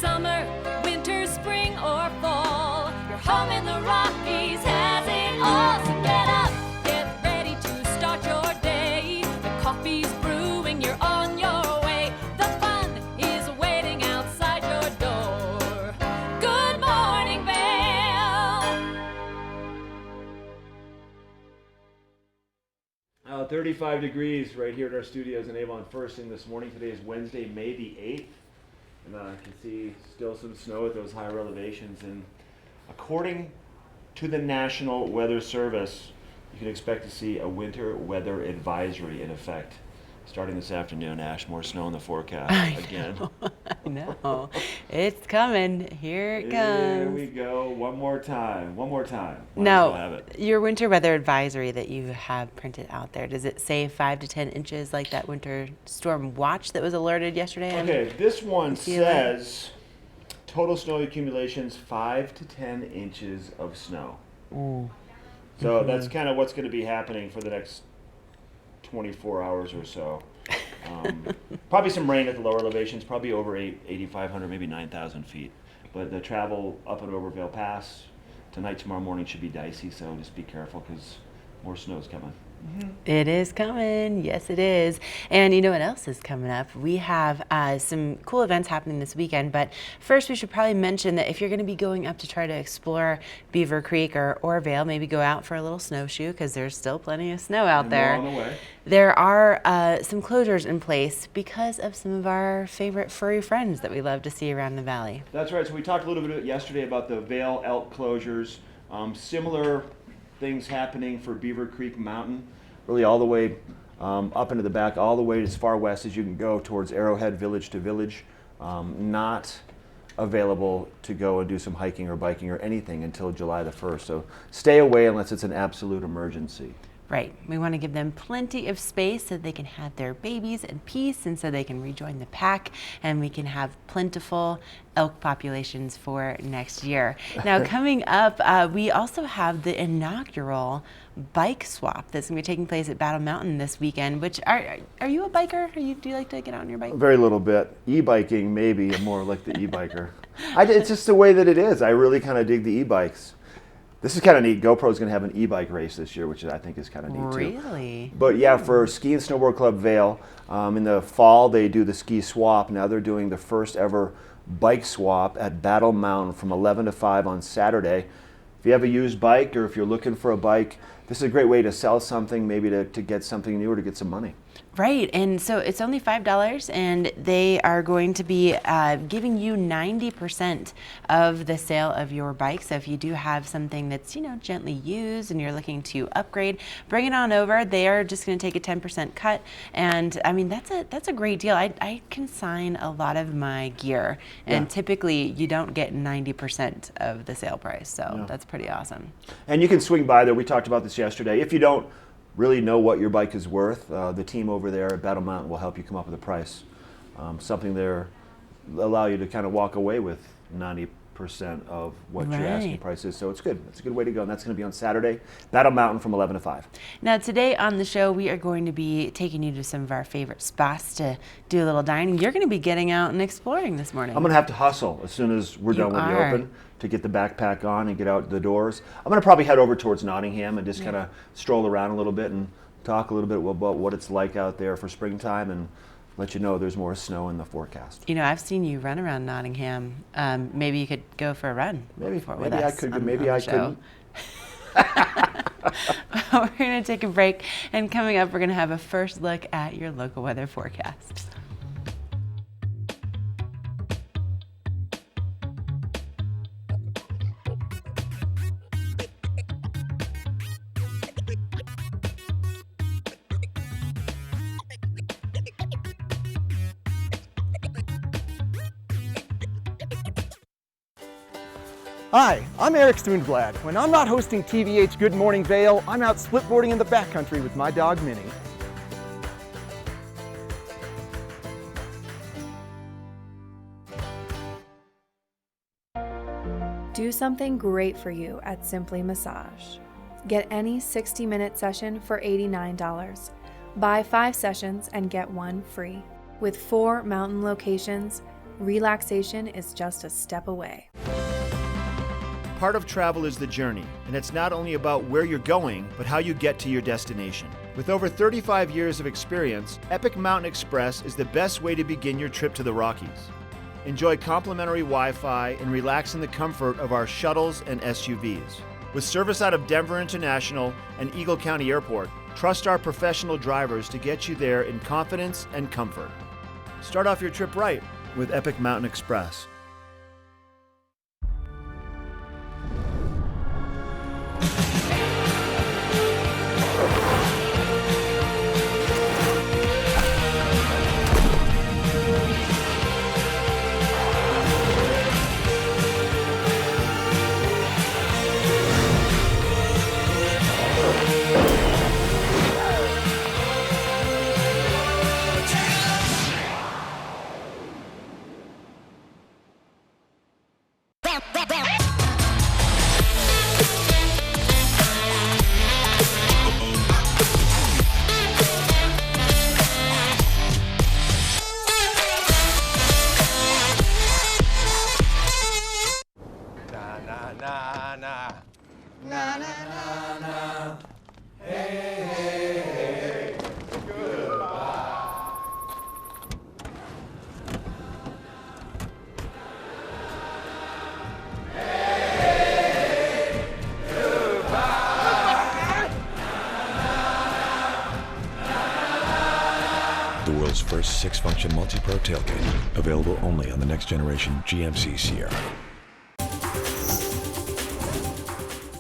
summer, winter, spring, or fall, your home in the Rockies has it all. So get up, get ready to start your day. The coffee's brewing, you're on your way. The fun is waiting outside your door. Good morning, Vail. 35 degrees right here at our studios in Avon first thing this morning. Today is Wednesday, May the 8th. And I can see still some snow at those higher elevations. And according to the National Weather Service, you can expect to see a winter weather advisory in effect starting this afternoon. Ash, more snow in the forecast again. I know. It's coming. Here it comes. Here we go. One more time. One more time. Might as Now, well have it. your winter weather advisory that you have printed out there, does it say 5 to 10 inches like that winter storm watch that was alerted yesterday? Okay, this one see that? says total snow accumulations 5 to 10 inches of snow. So that's kind of what's going to be happening for the next 24 hours or so. Probably some rain at the lower elevations, probably over 8,500, maybe 9,000 feet. But the travel up and over Vail Pass tonight, tomorrow morning should be dicey, so just be careful because more snow's coming. It is coming. Yes, it is. And you know what else is coming up? We have some cool events happening this weekend. But first, we should probably mention that if you're going to be going up to try to explore Beaver Creek or Vail, maybe go out for a little snowshoe because there's still plenty of snow out And there. more on the way. There are some closures in place because of some of our favorite furry friends that we love to see around the valley. That's right. So we talked a little bit yesterday about the Vail elk closures. Similar things happening for Beaver Creek Mountain, really all the way up into the back, all the way as far west as you can go towards Arrowhead Village to Village. Not available to go and do some hiking or biking or anything until July the 1st. So stay away unless it's an absolute emergency. Right. We want to give them plenty of space so they can have their babies in peace and so they can rejoin the pack and we can have plentiful elk populations for next year. Now, coming up, we also have the inaugural bike swap that's going to be taking place at Battle Mountain this weekend, which are you a biker? Do you like to get out on your bike? Very little bit. E-biking, maybe. I'm more like the e-biker. It's just the way that it is. I really kind of dig the e-bikes. This is kind of neat. GoPro's going to have an e-bike race this year, which I think is kind of neat too. Really? But yeah, for Ski and Snowboard Club Vail, in the fall they do the ski swap. Now they're doing the first ever bike swap at Battle Mountain from 11 to 5 on Saturday. If you have a used bike or if you're looking for a bike, this is a great way to sell something, maybe to get something new or to get some money. Right, and so it's only $5 and they are going to be giving you 90% of the sale of your bike. So if you do have something that's, gently used and you're looking to upgrade, bring it on over. They are just going to take a 10% cut. And I mean, that's a great deal. I consign a lot of my gear and typically you don't get 90% of the sale price. So that's pretty awesome. And you can swing by there. We talked about this yesterday. If you don't really know what your bike is worth, the team over there at Battle Mountain will help you come up with a price. Something there allow you to kind of walk away with 90% of what your asking price is. So it's good. It's a good way to go. And that's going to be on Saturday, Battle Mountain from 11 to 5. Now today on the show, we are going to be taking you to some of our favorite spots to do a little dining. You're going to be getting out and exploring this morning. I'm going to have to hustle as soon as we're done with the open to get the backpack on and get out the doors. I'm going to probably head over towards Nottingham and just kind of stroll around a little bit and talk a little bit about what it's like out there for springtime and let you know there's more snow in the forecast. I've seen you run around Nottingham. Maybe you could go for a run. Maybe I could. Maybe I couldn't. We're going to take a break, and coming up, we're going to have a first look at your local weather forecast. Hi, I'm Eric Stoonblad. When I'm not hosting TV8's Good Morning Vail, I'm out splitboarding in the backcountry with my dog Minnie. Do something great for you at Simply Massage. Get any 60-minute session for $89. Buy 5 sessions and get 1 free. With 4 mountain locations, Relaxation is just a step away. Part of travel is the journey, and it's not only about where you're going, but how you get to your destination. With over 35 years of experience, Epic Mountain Express is the best way to begin your trip to the Rockies. Enjoy complimentary Wi-Fi and relax in the comfort of our shuttles and SUVs. With service out of Denver International and Eagle County Airport, trust our professional drivers to get you there in confidence and comfort. Start off your trip right with Epic Mountain Express. The world's first 6-function multi-pro tailgate, available only on the next generation GMC Sierra.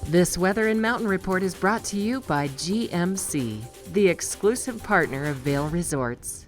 This Weather and Mountain Report is brought to you by GMC, the exclusive partner of Vail Resorts.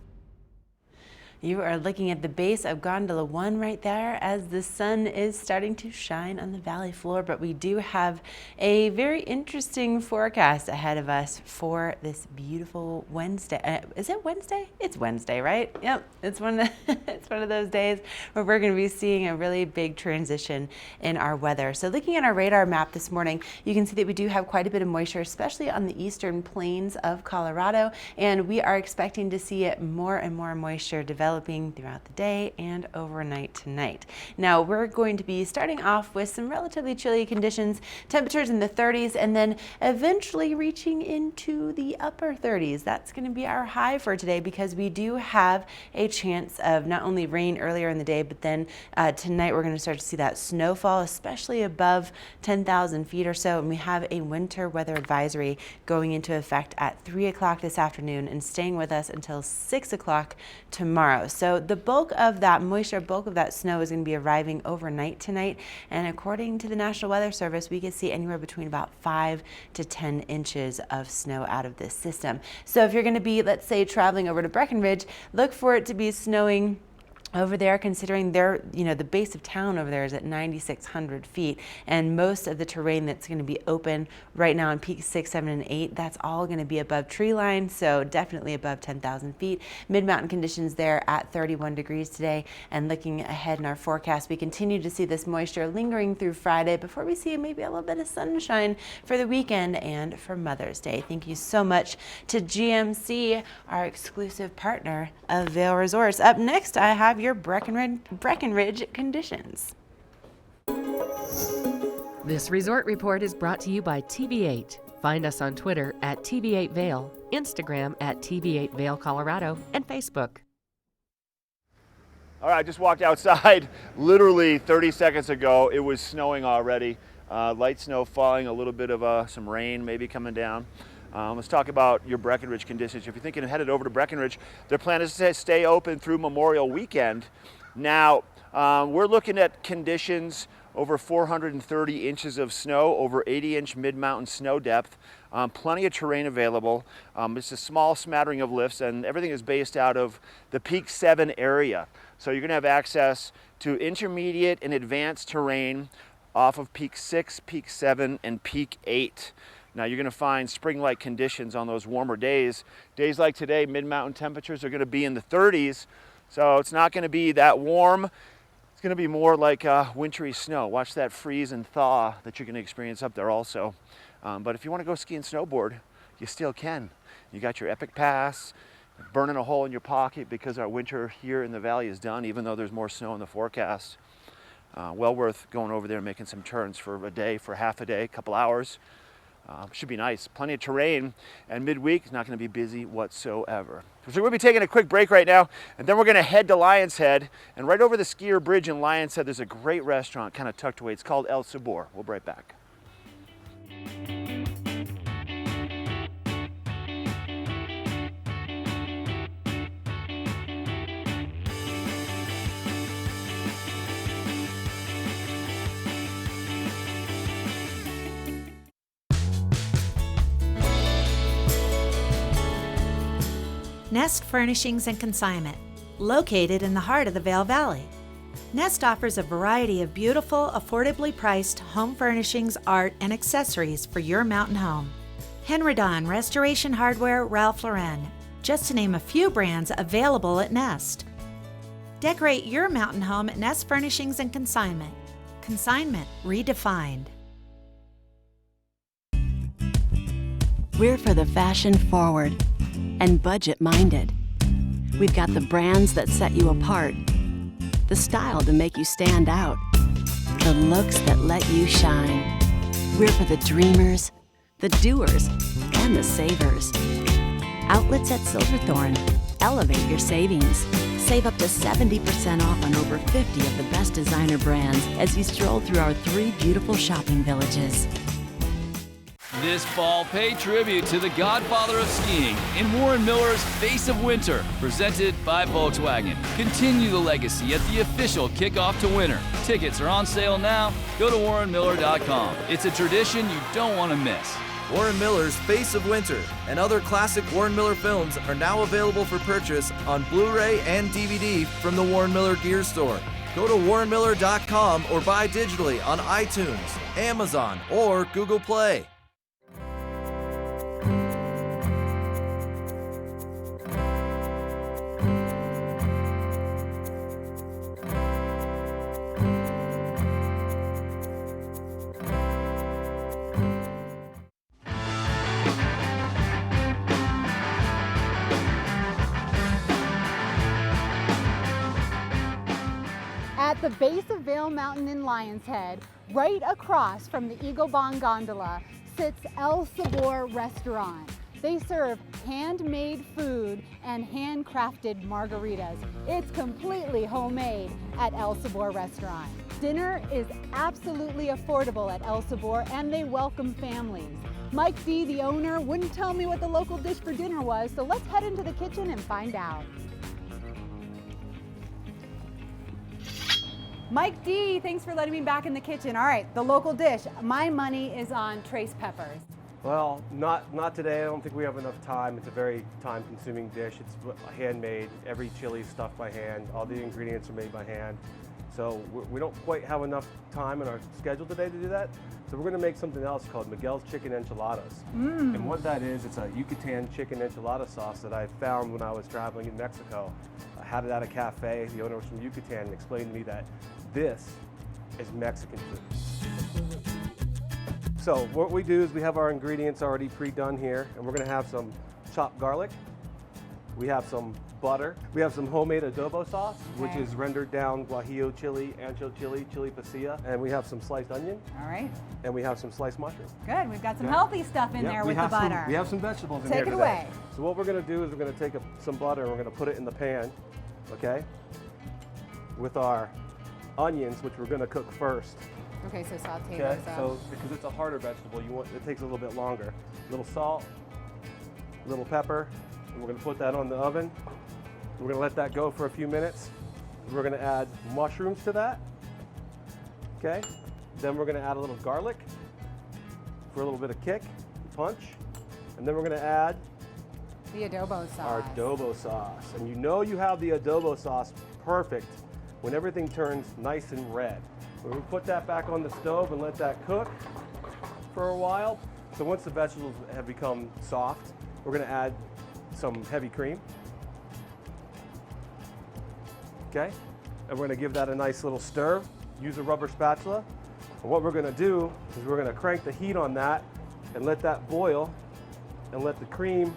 You are looking at the base of Gondola 1 right there as the sun is starting to shine on the valley floor, but we do have a very interesting forecast ahead of us for this beautiful Wednesday. Is it Wednesday? It's Wednesday, right? Yep, it's one of those days where we're going to be seeing a really big transition in our weather. So looking at our radar map this morning, you can see that we do have quite a bit of moisture, especially on the eastern plains of Colorado, and we are expecting to see it more and more moisture developing throughout the day and overnight tonight. Now we're going to be starting off with some relatively chilly conditions, temperatures in the 30s, and then eventually reaching into the upper 30s. That's going to be our high for today because we do have a chance of not only rain earlier in the day, but then tonight we're going to start to see that snowfall, especially above 10,000 feet or so. And we have a winter weather advisory going into effect at 3 o'clock this afternoon and staying with us until 6 o'clock tomorrow. So the bulk of that moisture, bulk of that snow is going to be arriving overnight tonight. And according to the National Weather Service, we could see anywhere between about 5 to 10 inches of snow out of this system. So if you're going to be, let's say, traveling over to Breckenridge, look for it to be snowing over there, considering the base of town over there is at 9,600 feet, and most of the terrain that's going to be open right now in peak 6, 7, and 8, that's all going to be above tree line, so definitely above 10,000 feet. Mid-mountain conditions there at 31 degrees today, and looking ahead in our forecast, we continue to see this moisture lingering through Friday before we see maybe a little bit of sunshine for the weekend and for Mother's Day. Thank you so much to GMC, our exclusive partner of Vail Resorts. Up next, I have your Breckenridge conditions. This resort report is brought to you by TV8. Find us on Twitter at TV8 Vail, Instagram at TV8 Vail Colorado, and Facebook. All right, I just walked outside literally 30 seconds ago. It was snowing already. Light snow falling, a little bit of some rain maybe coming down. Let's talk about your Breckenridge conditions. If you're thinking of headed over to Breckenridge, their plan is to stay open through Memorial Weekend. Now, we're looking at conditions over 430 inches of snow, over 80-inch mid-mountain snow depth, plenty of terrain available. It's a small smattering of lifts, and everything is based out of the Peak 7 area. So you're going to have access to intermediate and advanced terrain off of Peak 6, Peak 7, and Peak 8. Now you're going to find spring-like conditions on those warmer days. Days like today, mid-mountain temperatures are going to be in the 30s, so it's not going to be that warm. It's going to be more like wintry snow. Watch that freeze and thaw that you're going to experience up there also. But if you want to go ski and snowboard, you still can. You got your Epic Pass, burning a hole in your pocket because our winter here in the valley is done, even though there's more snow in the forecast. Well worth going over there and making some turns for a day, for half a day, a couple hours. Should be nice. Plenty of terrain, and midweek is not going to be busy whatsoever. So we'll be taking a quick break right now, and then we're going to head to Lion's Head. And right over the skier bridge in Lion's Head, there's a great restaurant kind of tucked away. It's called El Sabor. We'll be right back. Nest Furnishings and Consignment, located in the heart of the Vail Valley. Nest offers a variety of beautiful, affordably priced home furnishings, art, and accessories for your mountain home. Henredon, Restoration Hardware, Ralph Lauren, just to name a few brands available at Nest. Decorate your mountain home at Nest Furnishings and Consignment. Consignment redefined. We're for the fashion forward and budget-minded. We've got the brands that set you apart, the style to make you stand out, the looks that let you shine. We're for the dreamers, the doers, and the savers. Outlets at Silverthorne. Elevate your savings. Save up to 70% off on over 50 of the best designer brands as you stroll through our 3 beautiful shopping villages. This fall, pay tribute to the godfather of skiing in Warren Miller's Face of Winter, presented by Volkswagen. Continue the legacy at the official kickoff to winter. Tickets are on sale now. Go to warrenmiller.com. It's a tradition you don't want to miss. Warren Miller's Face of Winter and other classic Warren Miller films are now available for purchase on Blu-ray and DVD from the Warren Miller Gear Store. Go to warrenmiller.com or buy digitally on iTunes, Amazon, or Google Play. At the base of Vail Mountain in Lion's Head, right across from the Eagle Bond Gondola, sits El Sabor Restaurant. They serve handmade food and handcrafted margaritas. It's completely homemade at El Sabor Restaurant. Dinner is absolutely affordable at El Sabor, and they welcome families. Mike D, the owner, wouldn't tell me what the local dish for dinner was, so let's head into the kitchen and find out. Mike D, thanks for letting me back in the kitchen. All right, the local dish. My money is on trace peppers. Well, not today. I don't think we have enough time. It's a very time-consuming dish. It's handmade. Every chili is stuffed by hand. All the ingredients are made by hand. So we don't quite have enough time in our schedule today to do that. So we're going to make something else called Miguel's Chicken Enchiladas. And what that is, it's a Yucatan chicken enchilada sauce that I found when I was traveling in Mexico. I had it at a cafe. The owner was from Yucatan and explained to me that this is Mexican food. So what we do is we have our ingredients already pre-done here, and we're going to have some chopped garlic. We have some butter. We have some homemade adobo sauce, which is rendered down guajillo chili, ancho chili, chili pasilla, and we have some sliced onion. All right. And we have some sliced mushroom. Good, we've got some healthy stuff in there with the butter. We have some vegetables in Take here it today. away. So what we're going to do is we're going to take some butter and we're going to put it in the pan, okay, with our onions, which we're going to cook first. Okay, so saute Okay, those up. so because it's a harder vegetable, it takes a little bit longer. A little salt, a little pepper, and we're going to put that on the oven. We're going to let that go for a few minutes. We're going to add mushrooms to that. Okay, then we're going to add a little garlic for a little bit of kick, punch, and then we're going to add the adobo sauce. Our adobo sauce, and you know you have the adobo sauce perfect when everything turns nice and red. When we put that back on the stove and let that cook for a while. So once the vegetables have become soft, we're going to add some heavy cream. Okay, and we're going to give that a nice little stir. Use a rubber spatula. And what we're going to do is we're going to crank the heat on that and let that boil and let the cream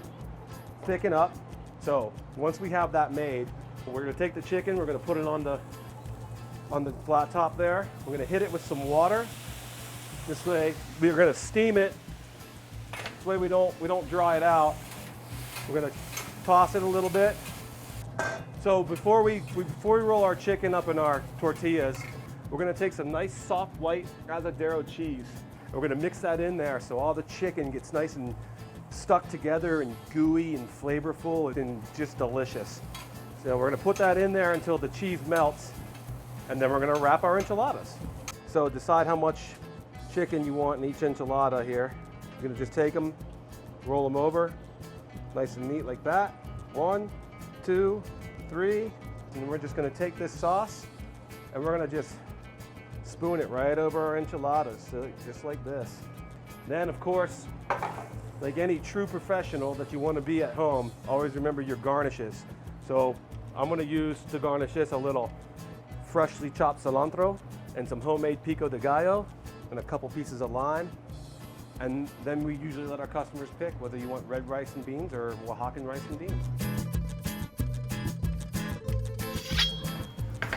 thicken up So once we have that made, we're gonna take the chicken, we're gonna put it on the flat top there. We're gonna hit it with some water. This way, we're gonna steam it. This way we don't dry it out. We're gonna toss it a little bit. So before we roll our chicken up in our tortillas, we're gonna take some nice soft white Asadero cheese. We're gonna mix that in there so all the chicken gets nice and stuck together and gooey and flavorful and just delicious. So we're gonna put that in there until the cheese melts, and then we're gonna wrap our enchiladas. So decide how much chicken you want in each enchilada here. You're gonna just take them, roll them over, nice and neat like that. 1, 2, 3, and we're just gonna take this sauce and we're gonna just spoon it right over our enchiladas, so just like this. Then of course, like any true professional that you want to be at home, always remember your garnishes. So I'm gonna use to garnish this a little freshly chopped cilantro and some homemade pico de gallo and a couple pieces of lime. And then we usually let our customers pick whether you want red rice and beans or Oaxacan rice and beans.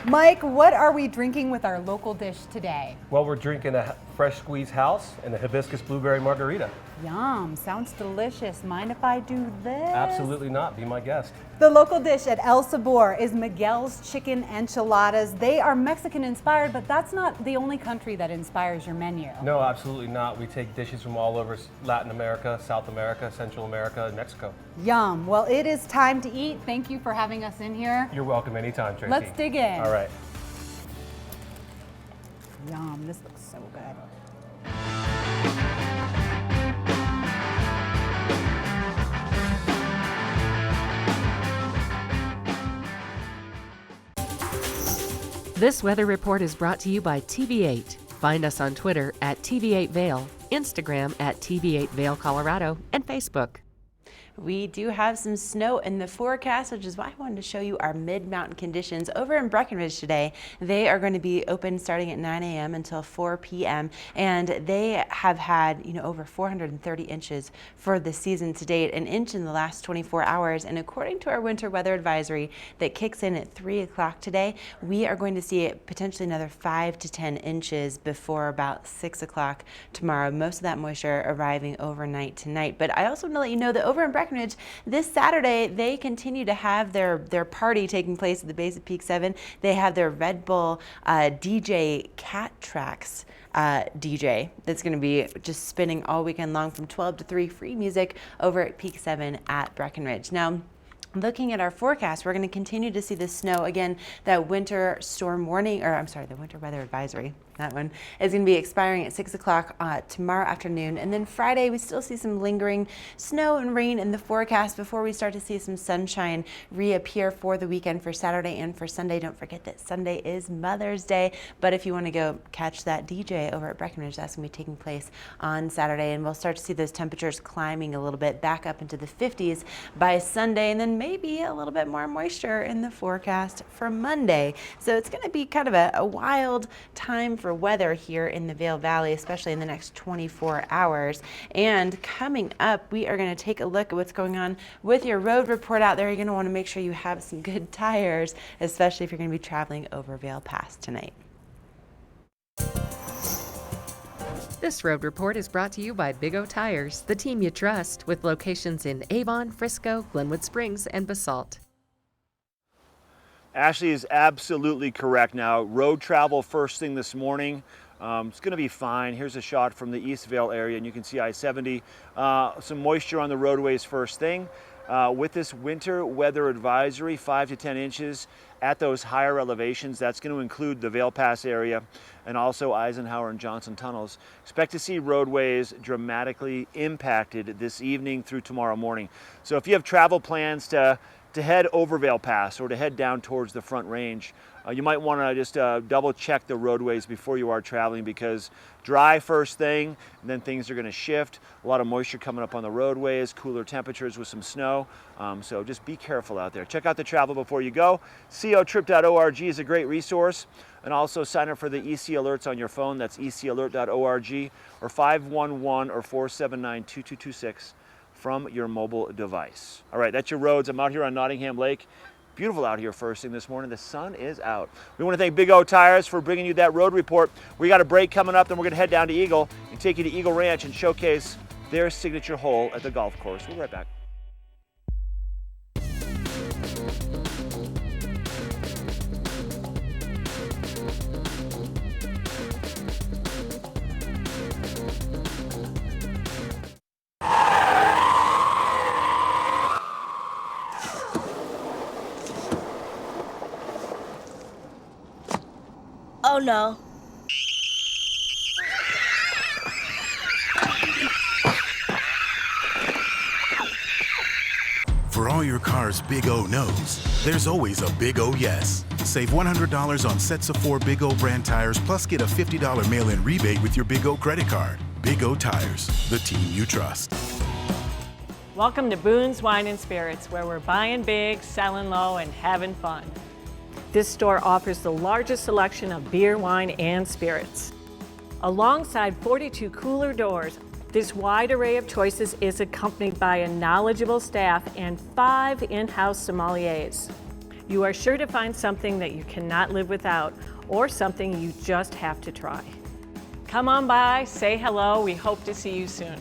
Mike, what are we drinking with our local dish today? Well, we're drinking a fresh squeezed house and a hibiscus blueberry margarita. Yum, sounds delicious. Mind if I do this? Absolutely not, be my guest. The local dish at El Sabor is Miguel's Chicken Enchiladas. They are Mexican inspired, but that's not the only country that inspires your menu. No, absolutely not. We take dishes from all over Latin America, South America, Central America, and Mexico. Yum. Well, it is time to eat. Thank you for having us in here. You're welcome anytime, Tracy. Let's dig in. All right. Yum, this looks so good. This weather report is brought to you by TV8. Find us on Twitter at TV8 Vail, Instagram at TV8 Vail Colorado, and Facebook. We do have some snow in the forecast, which is why I wanted to show you our mid-mountain conditions over in Breckenridge today. They are going to be open starting at 9 a.m. until 4 p.m. and they have had, over 430 inches for the season to date, an inch in the last 24 hours. And according to our winter weather advisory that kicks in at 3 o'clock today, we are going to see potentially another 5 to 10 inches before about 6 o'clock tomorrow. Most of that moisture arriving overnight tonight. But I also want to let you know that over in Breckenridge this Saturday, they continue to have their party taking place at the base of Peak 7. They have their Red Bull DJ Cat Tracks DJ that's going to be just spinning all weekend long from 12 to 3, free music over at Peak 7 at Breckenridge. Now, looking at our forecast, we're going to continue to see the snow. Again, that winter storm warning, the winter weather advisory, that one is going to be expiring at 6 o'clock tomorrow afternoon. And then Friday, we still see some lingering snow and rain in the forecast before we start to see some sunshine reappear for the weekend for Saturday and for Sunday. Don't forget that Sunday is Mother's Day. But if you want to go catch that DJ over at Breckenridge, that's going to be taking place on Saturday. And we'll start to see those temperatures climbing a little bit back up into the 50s by Sunday. And then maybe a little bit more moisture in the forecast for Monday. So it's going to be kind of a wild time for weather here in the Vail Valley, especially in the next 24 hours. And coming up, we are going to take a look at what's going on with your road report out there. You're going to want to make sure you have some good tires, especially if you're going to be traveling over Vail Pass tonight. This road report is brought to you by Big O Tires, the team you trust, with locations in Avon, Frisco, Glenwood Springs, and Basalt. Ashley is absolutely correct. Now, road travel first thing this morning, it's going to be fine. Here's a shot from the East Vail area, and you can see I-70. Some moisture on the roadways first thing. With this winter weather advisory, 5 to 10 inches at those higher elevations. That's going to include the Vail Pass area and also Eisenhower and Johnson tunnels. Expect to see roadways dramatically impacted this evening through tomorrow morning. So if you have travel plans to head over Vail Pass or to head down towards the Front Range, you might want to just double check the roadways before you are traveling, because dry first thing, and then things are going to shift. A lot of moisture coming up on the roadways, cooler temperatures with some snow. So just be careful out there. Check out the travel before you go. cotrip.org is a great resource. And also sign up for the EC Alerts on your phone. That's ecalert.org or 511 or 479-2226. from your mobile device. All right, that's your roads. I'm out here on Nottingham Lake. Beautiful out here first thing this morning. The sun is out. We want to thank Big O Tires for bringing you that road report. We got a break coming up, then we're going to head down to Eagle and take you to Eagle Ranch and showcase their signature hole at the golf course. We'll be right back. Oh no. For all your car's Big O no's, there's always a Big O yes. Save $100 on sets of 4 Big O brand tires, plus get a $50 mail-in rebate with your Big O credit card. Big O Tires, the team you trust. Welcome to Boone's Wine and Spirits, where we're buying big, selling low, and having fun. This store offers the largest selection of beer, wine, and spirits. Alongside 42 cooler doors, this wide array of choices is accompanied by a knowledgeable staff and 5 in-house sommeliers. You are sure to find something that you cannot live without, or something you just have to try. Come on by, say hello, we hope to see you soon.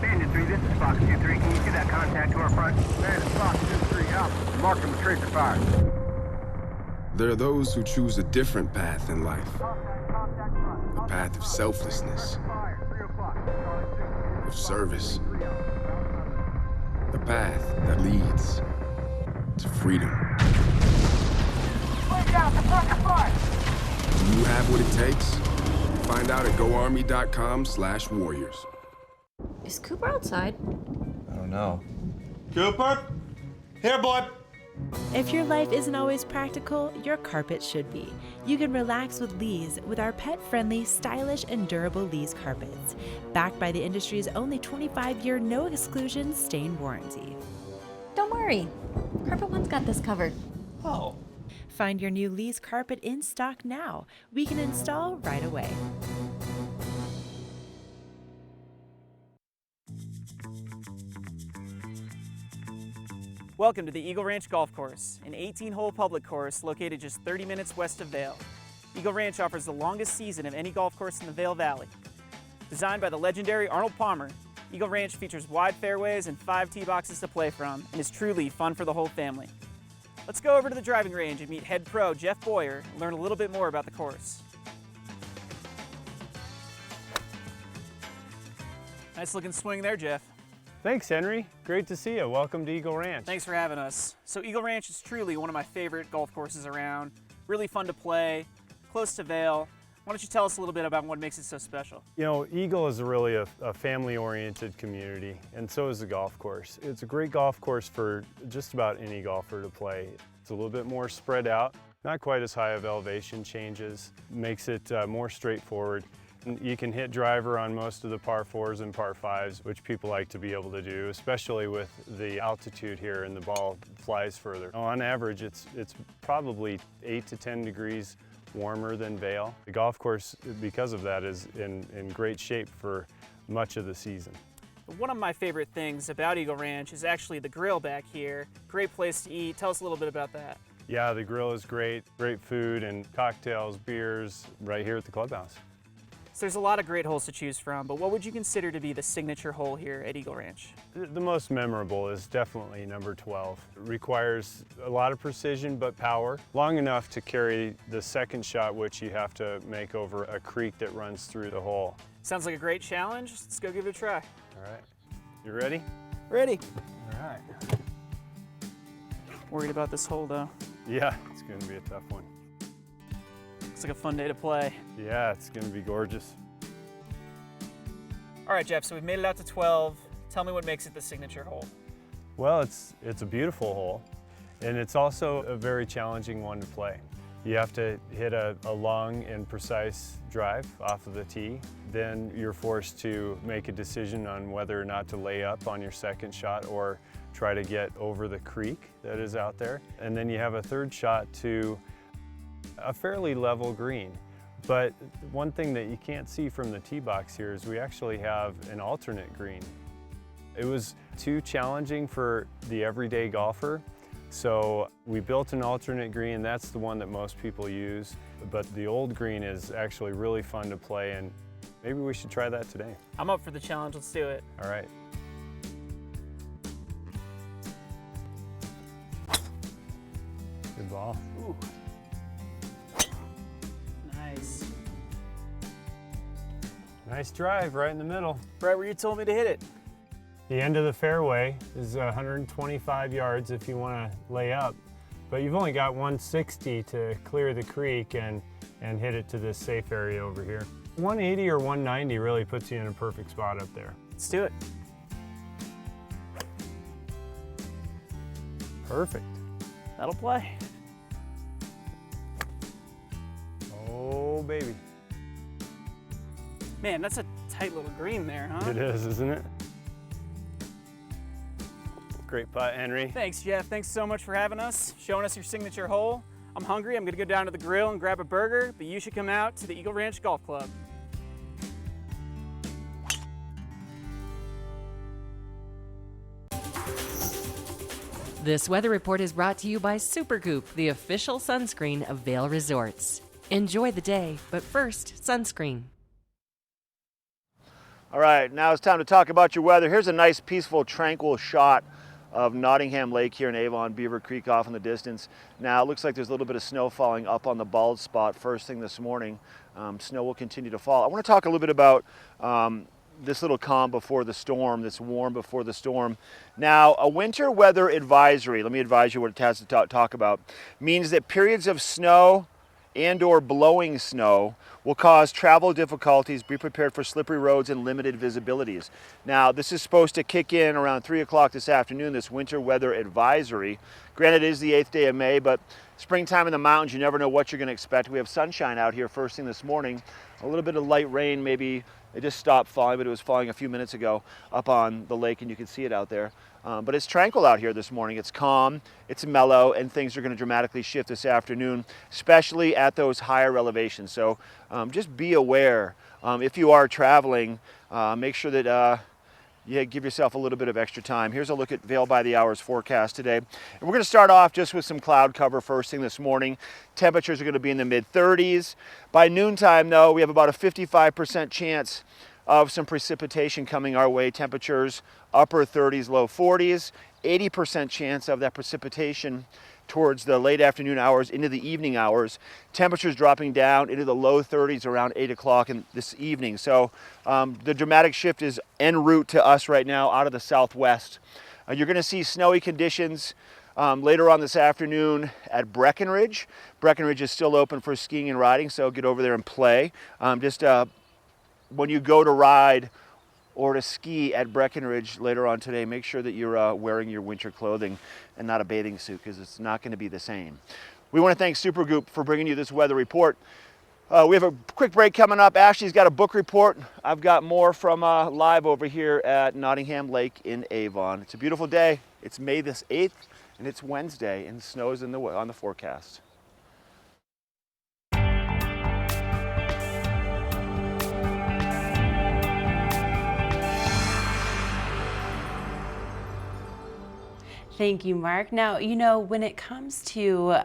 Bandit 3, this is Fox 2-3. Can you see that contact to our front? Bandit Fox 2-3, out. Mark him with tracer fire. There are those who choose a different path in life. A path of selflessness, of service. A path that leads to freedom. Do you have what it takes? Find out at goarmy.com/warriors. Is Cooper outside? I don't know. Cooper? Here, boy. If your life isn't always practical, your carpet should be. You can relax with Lee's with our pet-friendly, stylish, and durable Lee's carpets. Backed by the industry's only 25-year no-exclusion stain warranty. Don't worry. Carpet One's got this covered. Oh. Find your new Lee's carpet in stock now. We can install right away. Welcome to the Eagle Ranch Golf Course, an 18-hole public course located just 30 minutes west of Vail. Eagle Ranch offers the longest season of any golf course in the Vail Valley. Designed by the legendary Arnold Palmer, Eagle Ranch features wide fairways and 5 tee boxes to play from and is truly fun for the whole family. Let's go over to the driving range and meet head pro Jeff Boyer and learn a little bit more about the course. Nice looking swing there, Jeff. Thanks, Henry. Great to see you. Welcome to Eagle Ranch. Thanks for having us. So Eagle Ranch is truly one of my favorite golf courses around. Really fun to play, close to Vail. Why don't you tell us a little bit about what makes it so special? You know, Eagle is really a family-oriented community, and so is the golf course. It's a great golf course for just about any golfer to play. It's a little bit more spread out, not quite as high of elevation changes, makes it more straightforward. You can hit driver on most of the par 4s and par 5s, which people like to be able to do, especially with the altitude here and the ball flies further. On average, it's probably 8 to 10 degrees warmer than Vail. The golf course, because of that, is in great shape for much of the season. One of my favorite things about Eagle Ranch is actually the grill back here. Great place to eat. Tell us a little bit about that. Yeah, the grill is great. Great food and cocktails, beers right here at the clubhouse. So there's a lot of great holes to choose from, but what would you consider to be the signature hole here at Eagle Ranch? The most memorable is definitely number 12. It requires a lot of precision but power, long enough to carry the second shot, which you have to make over a creek that runs through the hole. Sounds like a great challenge. Let's go give it a try. All right. You ready? Ready. All right. Worried about this hole though. Yeah, it's going to be a tough one. Looks like a fun day to play. Yeah, it's going to be gorgeous. All right, Jeff, so we've made it out to 12. Tell me what makes it the signature hole. Well, it's a beautiful hole, and it's also a very challenging one to play. You have to hit a long and precise drive off of the tee. Then you're forced to make a decision on whether or not to lay up on your second shot or try to get over the creek that is out there. And then you have a third shot to a fairly level green. But one thing that you can't see from the tee box here is we actually have an alternate green. It was too challenging for the everyday golfer, so we built an alternate green. That's the one that most people use, but the old green is actually really fun to play, and maybe we should try that today. I'm up for the challenge, let's do it. All right. Good ball. Ooh. Nice. Nice drive right in the middle. Right where you told me to hit it. The end of the fairway is 125 yards if you want to lay up, but you've only got 160 to clear the creek and hit it to this safe area over here. 180 or 190 really puts you in a perfect spot up there. Let's do it. Perfect. That'll play. Oh, baby. Man, that's a tight little green there, huh? It is, isn't it? Great putt, Henry. Thanks, Jeff. Thanks so much for having us, showing us your signature hole. I'm hungry. I'm going to go down to the grill and grab a burger, but you should come out to the Eagle Ranch Golf Club. This weather report is brought to you by Supergoop, the official sunscreen of Vail Resorts. Enjoy the day, but first, sunscreen. All right, now it's time to talk about your weather. Here's a nice, peaceful, tranquil shot of Nottingham Lake here in Avon, Beaver Creek off in the distance. Now it looks like there's a little bit of snow falling up on the bald spot first thing this morning. Snow will continue to fall. I want to talk a little bit about this little calm before the storm, this warm before the storm. Now, a winter weather advisory, let me advise you what it has to talk about, means that periods of snow and or blowing snow will cause travel difficulties. Be prepared for slippery roads and limited visibilities. Now, this is supposed to kick in around 3 o'clock this afternoon, this winter weather advisory. Granted, it is the 8th day of May, but springtime in the mountains, you never know what you're going to expect. We have sunshine out here first thing this morning. A little bit of light rain, maybe it just stopped falling, but it was falling a few minutes ago up on the lake, and you can see it out there. But it's tranquil out here this morning. It's calm, it's mellow, and things are going to dramatically shift this afternoon, especially at those higher elevations. So just be aware. If you are traveling, make sure that you give yourself a little bit of extra time. Here's a look at Vail by the Hours forecast today. And we're going to start off just with some cloud cover first thing this morning. Temperatures are going to be in the mid-30s. By noontime, though, we have about a 55% chance of some precipitation coming our way. Temperatures upper 30s, low 40s. 80% chance of that precipitation towards the late afternoon hours into the evening hours. Temperatures dropping down into the low 30s around 8 o'clock in this evening. So the dramatic shift is en route to us right now out of the southwest. You're going to see snowy conditions later on this afternoon at Breckenridge. Breckenridge is still open for skiing and riding, so get over there and play. When you go to ride or to ski at Breckenridge later on today, make sure that you're wearing your winter clothing and not a bathing suit, because it's not going to be the same. We want to thank Supergoop for bringing you this weather report. We have a quick break coming up. Ashley's got a book report. I've got more from live over here at Nottingham Lake in Avon. It's a beautiful day. It's May this 8th, and it's Wednesday, and snow is on the forecast. Thank you, Mark. Now, you know, when it comes to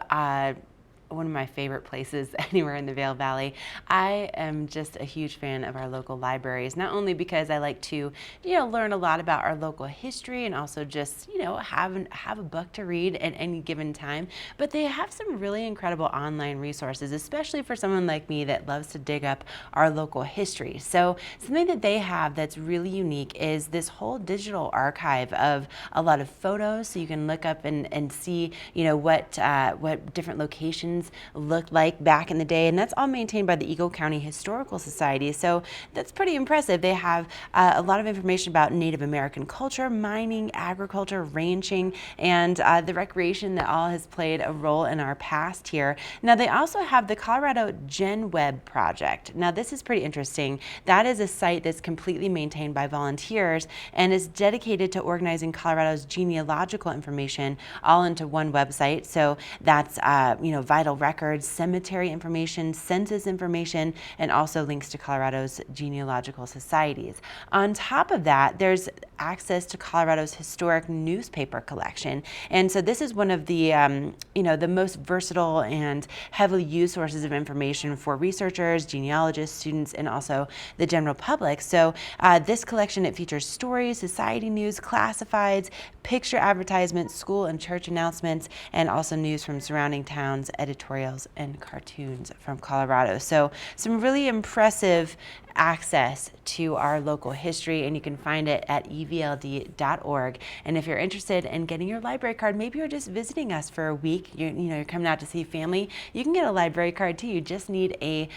one of my favorite places anywhere in the Vail Valley, I am just a huge fan of our local libraries, not only because I like to, learn a lot about our local history and also just, have a book to read at any given time, but they have some really incredible online resources, especially for someone like me that loves to dig up our local history. So something that they have that's really unique is this whole digital archive of a lot of photos, so you can look up and see, what different locations buildings looked like back in the day, and that's all maintained by the Eagle County Historical Society. So that's pretty impressive. They have a lot of information about Native American culture, mining, agriculture, ranching, and the recreation that all has played a role in our past here. Now they also have the Colorado Gen Web project. Now this is pretty interesting. That is a site that's completely maintained by volunteers and is dedicated to organizing Colorado's genealogical information all into one website. So that's vital records, cemetery information, census information, and also links to Colorado's genealogical societies. On top of that, there's access to Colorado's historic newspaper collection. And so this is one of the the most versatile and heavily used sources of information for researchers, genealogists, students, and also the general public. So this collection, it features stories, society news, classifieds, picture advertisements, school and church announcements, and also news from surrounding towns, editorials, and cartoons from Colorado. So some really impressive access to our local history, and you can find it at evld.org. And if you're interested in getting your library card, maybe you're just visiting us for a week, you're coming out to see family, you can get a library card too. You just need a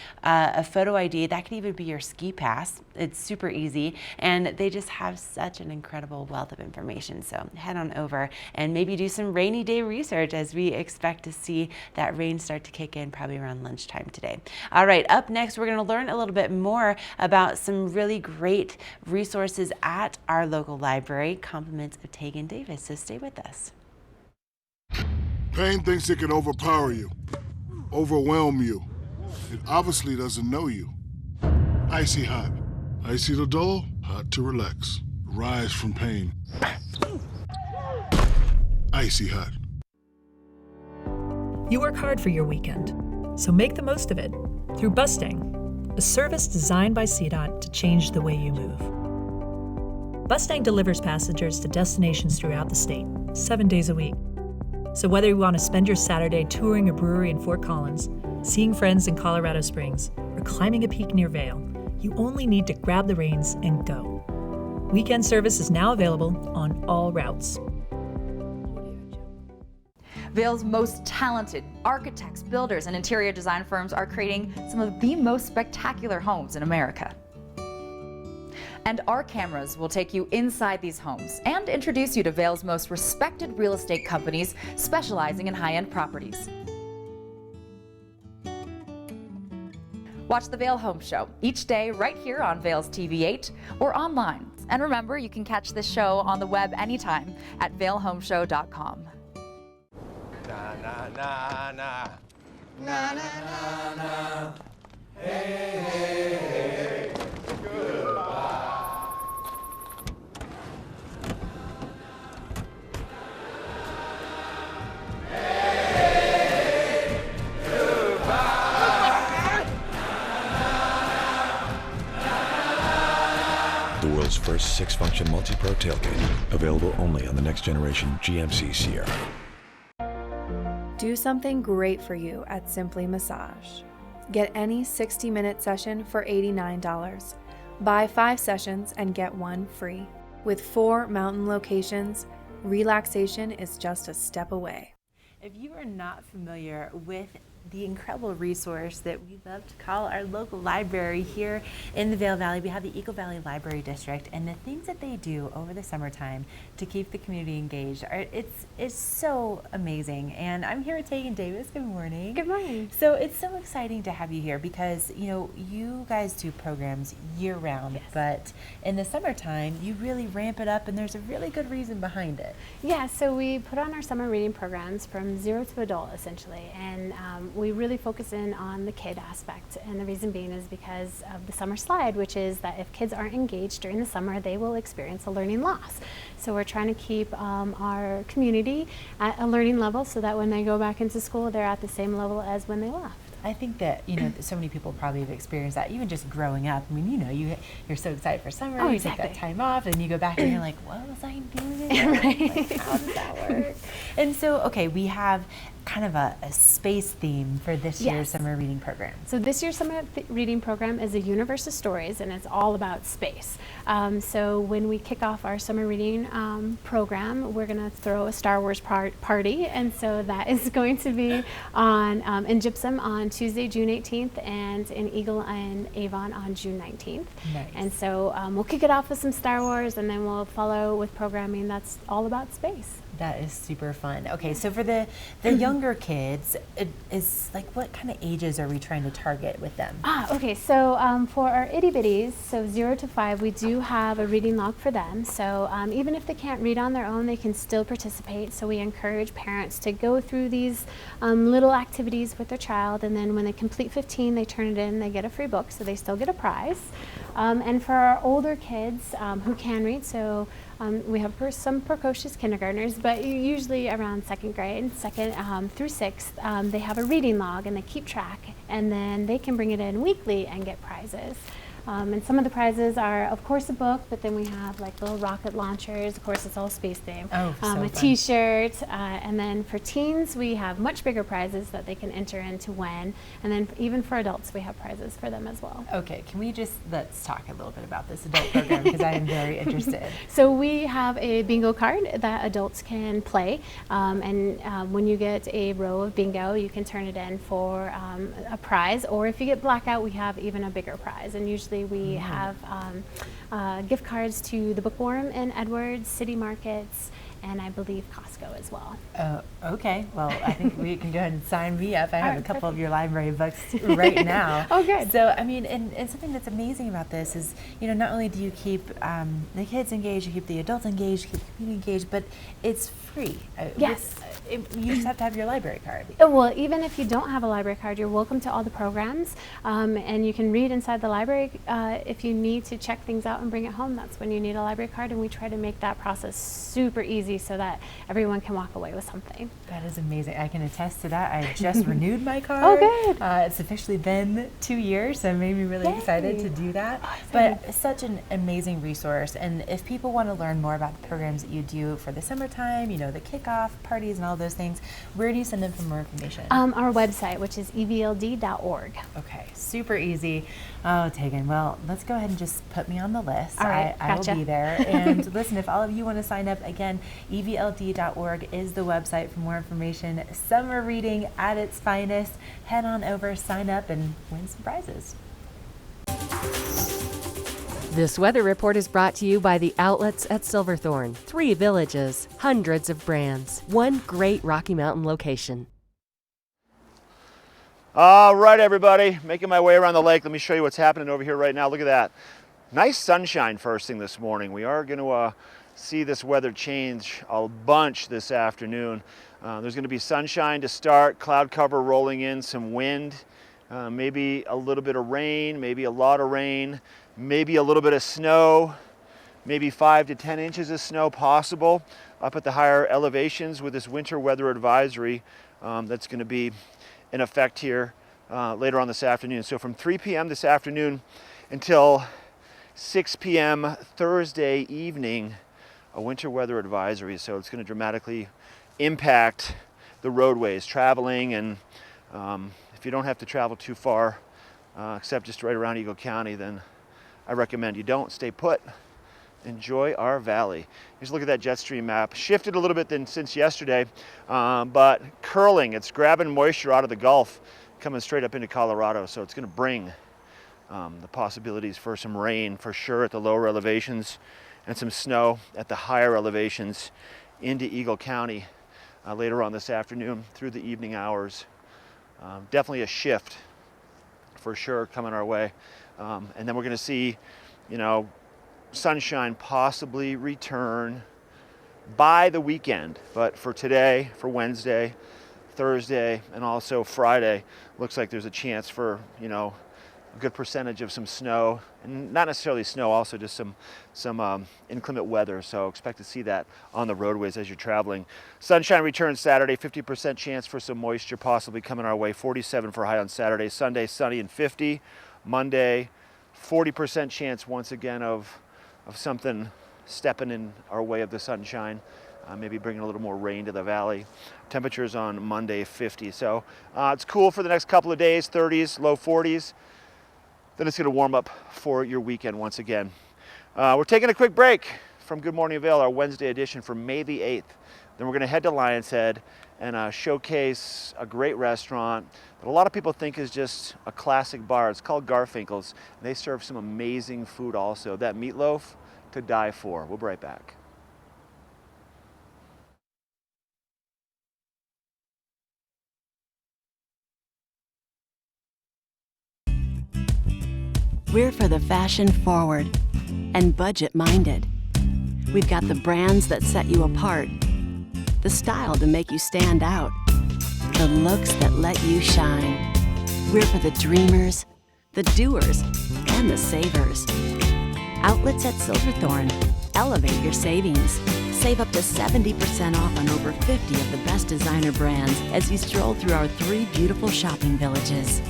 photo ID. That could even be your ski pass. It's super easy, and they just have such an incredible wealth of information. So head on over and maybe do some rainy day research, as we expect to see that rain start to kick in probably around lunchtime today. All right, up next, we're going to learn a little bit more about some really great resources at our local library. Compliments of Tegan Davis, so stay with us. Pain thinks it can overpower you, overwhelm you. It obviously doesn't know you. Icy hot. Icy to dull, hot to relax. Rise from pain. Icy hot. You work hard for your weekend, so make the most of it through Bustang, a service designed by CDOT to change the way you move. Bustang delivers passengers to destinations throughout the state, 7 days a week. So whether you want to spend your Saturday touring a brewery in Fort Collins, seeing friends in Colorado Springs, or climbing a peak near Vail, you only need to grab the reins and go. Weekend service is now available on all routes. Vail's most talented architects, builders, and interior design firms are creating some of the most spectacular homes in America. And our cameras will take you inside these homes and introduce you to Vail's most respected real estate companies specializing in high-end properties. Watch the Vail Home Show each day right here on Vail's TV8 or online. And remember, you can catch this show on the web anytime at vailhomeshow.com. Na na na na na na na na. Hey hey hey. Goodbye. Hey, goodbye. The world's first 6-function multi-pro tailgate, available only on the next generation GMC Sierra. Do something great for you at Simply Massage. Get any 60-minute session for $89. Buy 5 sessions and get 1 free. With 4 mountain locations, relaxation is just a step away. If you are not familiar with the incredible resource that we love to call our local library here in the Vail Valley, we have the Eagle Valley Library District, and the things that they do over the summertime to keep the community engaged it's so amazing. And I'm here with Tegan Davis. Good morning. Good morning. So it's so exciting to have you here because you guys do programs year round, yes, but in the summertime you really ramp it up, and there's a really good reason behind it. Yeah, so we put on our summer reading programs from 0 to adult essentially, and we really focus in on the kid aspect, and the reason being is because of the summer slide, which is that if kids aren't engaged during the summer, they will experience a learning loss. So we're trying to keep our community at a learning level so that when they go back into school, they're at the same level as when they left. I think that, you know, so many people probably have experienced that, even just growing up. I mean, you know, you're so excited for summer, Oh, you exactly. take that time off, and you go back and you're like, what was I doing again? Like, how does that work? And so, okay, we have kind of a space theme for this year's summer reading program. So this year's summer reading program is a universe of stories, and it's all about space. So when we kick off our summer reading program, we're going to throw a Star Wars party, and so that is going to be on in Gypsum on Tuesday, June 18th, and in Eagle and Avon on June 19th. Nice. And so we'll kick it off with some Star Wars, and then we'll follow with programming that's all about space. That is super fun. Okay, so for the younger kids, it is like, what kind of ages are we trying to target with them? Okay, so for our itty bitties, so 0 to 5, we do have a reading log for them. So even if they can't read on their own, they can still participate. So we encourage parents to go through these little activities with their child, and then when they complete 15, they turn it in, they get a free book, so they still get a prize. And for our older kids who can read, so we have some precocious kindergartners, but usually around second grade, second through sixth, they have a reading log and they keep track, and then they can bring it in weekly and get prizes. And some of the prizes are, of course, a book, but then we have like little rocket launchers. Of course, it's all space themed. Oh, so a fun. T-shirt, and then for teens, we have much bigger prizes that they can enter into win. And then even for adults, we have prizes for them as well. Okay, can we let's talk a little bit about this adult program, because I am very interested. So we have a bingo card that adults can play, and when you get a row of bingo, you can turn it in for a prize, or if you get blackout, we have even a bigger prize. And usually we have gift cards to the Bookworm in Edwards, City Markets, and I believe Costco as well. Okay, well, I think we can go ahead and sign me up. I have right, a couple perfect. of your library books right now. Oh, good. So, I mean, and something that's amazing about this is, you know, not only do you keep the kids engaged, you keep the adults engaged, you keep the community engaged, but it's free. Yes. You just have to have your library card. Well, even if you don't have a library card, you're welcome to all the programs, and you can read inside the library. If you need to check things out and bring it home, that's when you need a library card, and we try to make that process super easy so that everyone can walk away with something. That is amazing. I can attest to that. I just renewed my card. Oh, good. It's officially been 2 years, so it made me really excited to do that. But such an amazing resource. And if people want to learn more about the programs that you do for the summertime, you know, the kickoff parties and all those things, where do you send them for more information? Our website, which is evld.org. Okay, super easy. Oh, Tegan, well, let's go ahead and just put me on the list. All right, I gotcha. will be there. And listen, if all of you want to sign up, again, evld.org is the website for more information. Summer reading at its finest. Head on over, sign up, and win some prizes. This weather report is brought to you by the outlets at Silverthorne. 3 villages, hundreds of brands, one great Rocky Mountain location. All right, everybody, making my way around the lake. Let me show you what's happening over here right now. Look at that. Nice sunshine first thing this morning. We are going to see this weather change a bunch this afternoon. There's going to be sunshine to start, cloud cover rolling in, some wind, maybe a little bit of rain, maybe a lot of rain, maybe a little bit of snow, maybe 5 to 10 inches of snow possible up at the higher elevations with this winter weather advisory that's going to be in effect here later on this afternoon. So from 3 p.m. this afternoon until 6 p.m. Thursday evening, a winter weather advisory. So it's going to dramatically impact the roadways, traveling, and if you don't have to travel too far, except just right around Eagle County, then I recommend you don't. Stay put. Enjoy our valley. Here's a look at that jet stream map. Shifted a little bit since yesterday, but curling. It's grabbing moisture out of the Gulf, coming straight up into Colorado. So it's going to bring the possibilities for some rain for sure at the lower elevations, and some snow at the higher elevations into Eagle County later on this afternoon through the evening hours. Definitely a shift for sure coming our way. And then we're going to see, you know, sunshine possibly return by the weekend. But for today, for Wednesday, Thursday, and also Friday, looks like there's a chance for, you know, good percentage of some snow, and not necessarily snow, also just some inclement weather. So expect to see that on the roadways as you're traveling. Sunshine returns Saturday, 50% chance for some moisture possibly coming our way. 47 for high on Saturday. Sunday, sunny and 50. Monday, 40% chance once again of something stepping in our way of the sunshine. Maybe bringing a little more rain to the valley. Temperatures on Monday, 50. So it's cool for the next couple of days, 30s, low 40s. Then it's going to warm up for your weekend once again. We're taking a quick break from Good Morning Vail, our Wednesday edition for May the 8th. Then we're going to head to Lion's Head and showcase a great restaurant that a lot of people think is just a classic bar. It's called Garfinkel's. They serve some amazing food also. That meatloaf, to die for. We'll be right back. We're for the fashion forward and budget minded. We've got the brands that set you apart, the style to make you stand out, the looks that let you shine. We're for the dreamers, the doers, and the savers. Outlets at Silverthorne. Elevate your savings. Save up to 70% off on over 50 of the best designer brands as you stroll through our 3 beautiful shopping villages.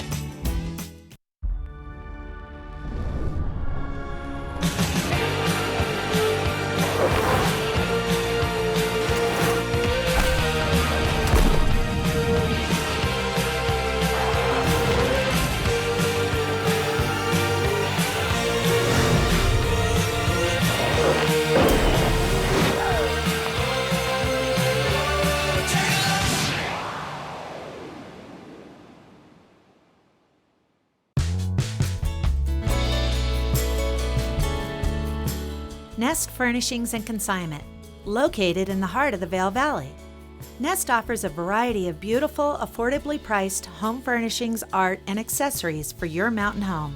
Nest Furnishings and Consignment, located in the heart of the Vail Valley. Nest offers a variety of beautiful, affordably priced home furnishings, art, and accessories for your mountain home.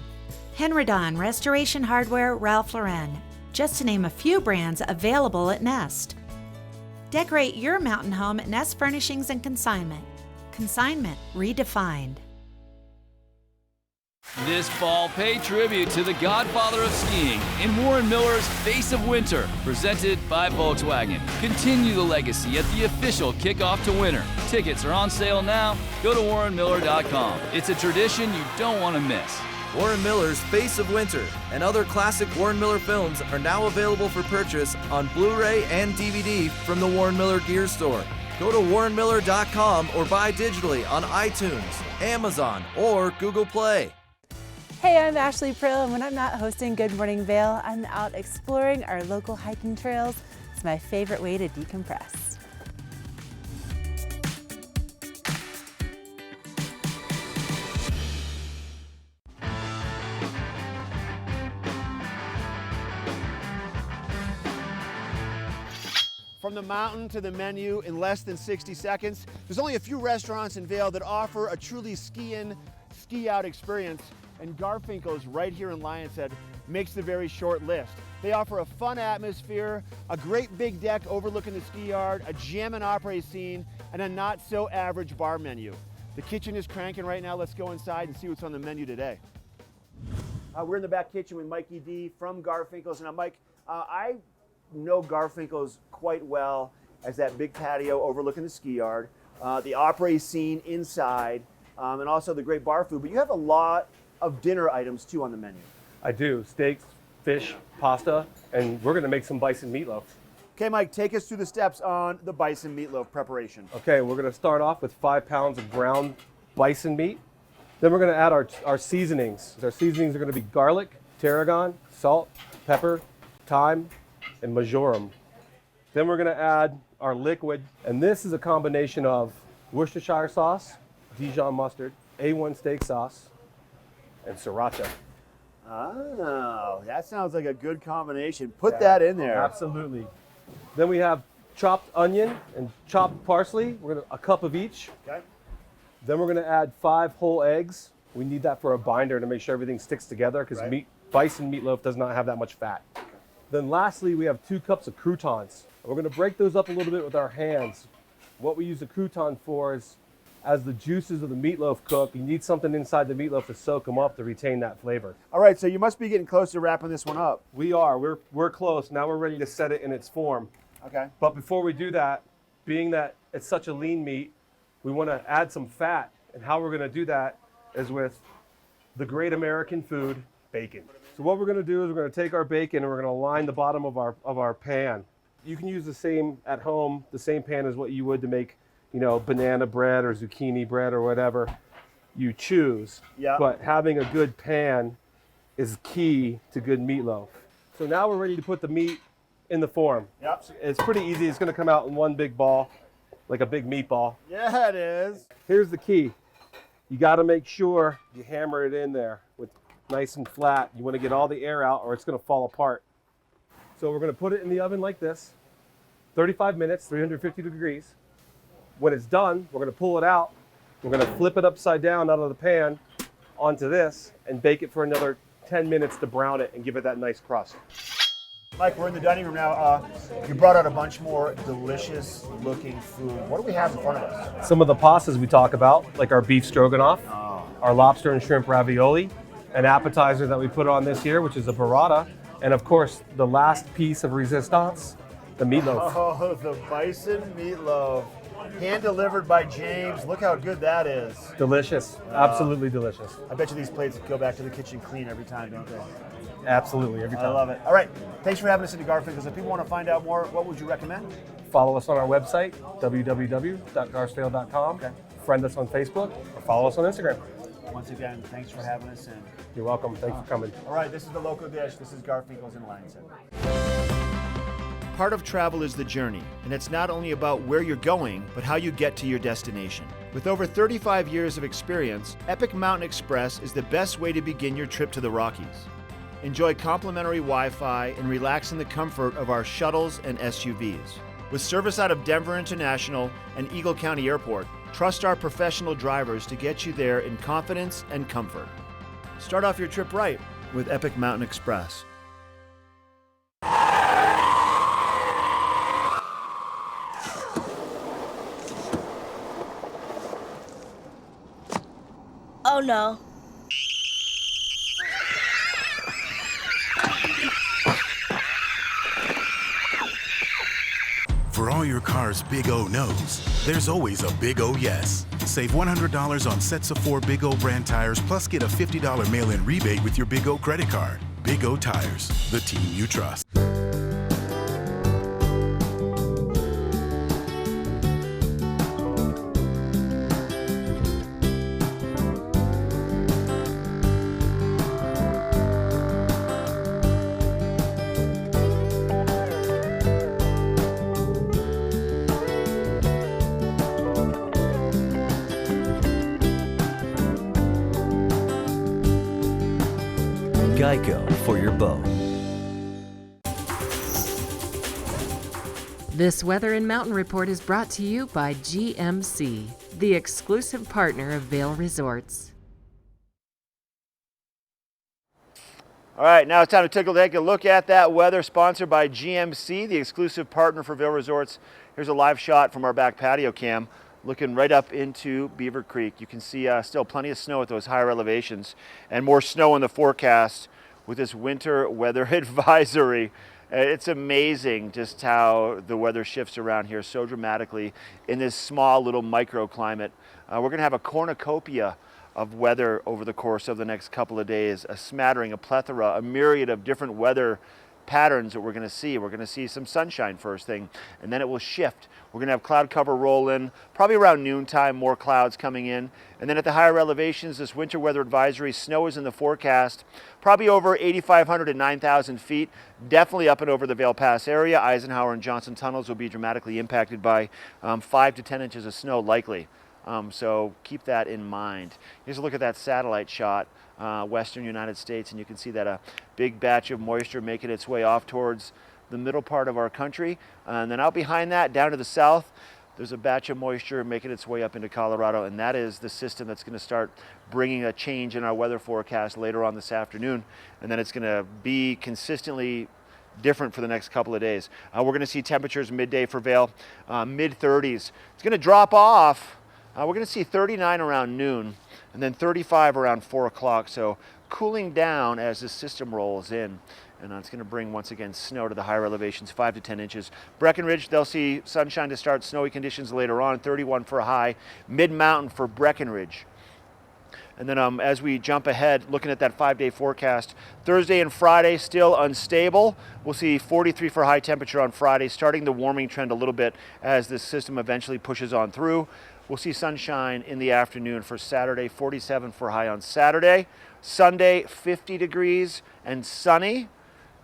Henredon, Restoration Hardware, Ralph Lauren, just to name a few brands available at Nest. Decorate your mountain home at Nest Furnishings and Consignment. Consignment redefined. This fall, pay tribute to the godfather of skiing in Warren Miller's Face of Winter, presented by Volkswagen. Continue the legacy at the official kickoff to winter. Tickets are on sale now. Go to warrenmiller.com. It's a tradition you don't want to miss. Warren Miller's Face of Winter and other classic Warren Miller films are now available for purchase on Blu-ray and DVD from the Warren Miller Gear Store. Go to warrenmiller.com or buy digitally on iTunes, Amazon, or Google Play. Hey, I'm Ashley Prill, and when I'm not hosting Good Morning Vail, I'm out exploring our local hiking trails. It's my favorite way to decompress. From the mountain to the menu in less than 60 seconds. There's only a few restaurants in Vail that offer a truly ski-in, ski-out experience, and Garfinkel's right here in Lion's Head makes the very short list. They offer a fun atmosphere, a great big deck overlooking the ski yard, a jam and opera scene, and a not-so-average bar menu. The kitchen is cranking right now. Let's go inside and see what's on the menu today. We're in the back kitchen with Mikey D from Garfinkel's. Now, Mike, I know Garfinkel's quite well as that big patio overlooking the ski yard, the opera scene inside, and also the great bar food. But you have a lot of dinner items too on the menu. I do. Steaks, fish, pasta, and we're going to make some bison meatloaf. Okay, Mike, take us through the steps on the bison meatloaf preparation. Okay, we're going to start off with 5 pounds of ground bison meat. Then we're going to add our seasonings. Our seasonings are going to be garlic, tarragon, salt, pepper, thyme, and marjoram. Then we're going to add our liquid, and this is a combination of Worcestershire sauce, Dijon mustard, A1 steak sauce, and sriracha. Oh, that sounds like a good combination. Put that in there. Absolutely. Then we have chopped onion and chopped parsley. We're gonna a cup of each. Okay. Then we're gonna add 5 whole eggs. We need that for a binder to make sure everything sticks together because bison meatloaf does not have that much fat. Then lastly, we have 2 cups of croutons. We're gonna break those up a little bit with our hands. What we use the crouton for is as the juices of the meatloaf cook, you need something inside the meatloaf to soak them up to retain that flavor. All right, so you must be getting close to wrapping this one up. We are. We're close. Now we're ready to set it in its form. Okay. But before we do that, being that it's such a lean meat, we want to add some fat. And how we're going to do that is with the great American food, bacon. So what we're going to do is we're going to take our bacon and we're going to line the bottom of our pan. You can use the same at home, the same pan as what you would to make, banana bread or zucchini bread or whatever you choose. Yeah. But having a good pan is key to good meatloaf. So now we're ready to put the meat in the form. Yep. It's pretty easy. It's going to come out in one big ball, like a big meatball. Yeah, it is. Here's the key. You got to make sure you hammer it in there with nice and flat. You want to get all the air out or it's going to fall apart. So we're going to put it in the oven like this, 35 minutes, 350 degrees. When it's done, we're going to pull it out. We're going to flip it upside down out of the pan onto this and bake it for another 10 minutes to brown it and give it that nice crust. Mike, we're in the dining room now. You brought out a bunch more delicious looking food. What do we have in front of us? Some of the pastas we talk about, like our beef stroganoff, our lobster and shrimp ravioli, an appetizer that we put on this year, which is a burrata, and of course, the last piece of resistance, the meatloaf. Oh, the bison meatloaf. Hand delivered by James. Look how good that is. Delicious. Absolutely delicious. I bet you these plates go back to the kitchen clean every time, don't they? Absolutely, every time. I love it. All right. Thanks for having us into Garfinkel's. If people want to find out more, what would you recommend? Follow us on our website, www.garsdale.com. Okay. Friend us on Facebook or follow us on Instagram. Once again, thanks for having us in. You're welcome. Thanks for coming. All right, this is the Local Dish. This is Garfinkel's in Langston. Part of travel is the journey, and it's not only about where you're going, but how you get to your destination. With over 35 years of experience, Epic Mountain Express is the best way to begin your trip to the Rockies. Enjoy complimentary Wi-Fi and relax in the comfort of our shuttles and SUVs. With service out of Denver International and Eagle County Airport, trust our professional drivers to get you there in confidence and comfort. Start off your trip right with Epic Mountain Express. Oh no. For all your car's big O no's, there's always a big O yes. Save $100 on sets of 4 Big O brand tires, plus get a $50 mail-in rebate with your Big O credit card. Big O Tires, the team you trust. Geico for your boat. This Weather and Mountain Report is brought to you by GMC, the exclusive partner of Vail Resorts. All right, now it's time to take a look at that weather, sponsored by GMC, the exclusive partner for Vail Resorts. Here's a live shot from our back patio cam, looking right up into Beaver Creek. You can see still plenty of snow at those higher elevations, and more snow in the forecast with this winter weather advisory. It's amazing just how the weather shifts around here so dramatically in this small little microclimate. We're going to have a cornucopia of weather over the course of the next couple of days, a smattering, a plethora, a myriad of different weather patterns that we're going to see. We're going to see some sunshine first thing, and then it will shift. We're going to have cloud cover roll in, probably around noontime, more clouds coming in. And then at the higher elevations, this winter weather advisory, snow is in the forecast, probably over 8,500 to 9,000 feet, definitely up and over the Vail Pass area. Eisenhower and Johnson tunnels will be dramatically impacted by 5 to 10 inches of snow likely. So keep that in mind. Here's a look at that satellite shot, western United States, and you can see that a big batch of moisture making its way off towards the middle part of our country. And then out behind that, down to the south, there's a batch of moisture making its way up into Colorado, and that is the system that's going to start bringing a change in our weather forecast later on this afternoon. And then it's going to be consistently different for the next couple of days. We're going to see temperatures midday for Vail, mid-30s. It's going to drop off We're going to see 39 around noon and then 35 around 4 o'clock. So cooling down as this system rolls in. And it's going to bring, once again, snow to the higher elevations, 5 to 10 inches. Breckenridge, they'll see sunshine to start, snowy conditions later on, 31 for a high. Mid-mountain for Breckenridge. And then as we jump ahead, looking at that 5-day forecast, Thursday and Friday still unstable. We'll see 43 for high temperature on Friday, starting the warming trend a little bit as this system eventually pushes on through. We'll see sunshine in the afternoon for Saturday, 47 for high on Saturday. Sunday, 50 degrees and sunny.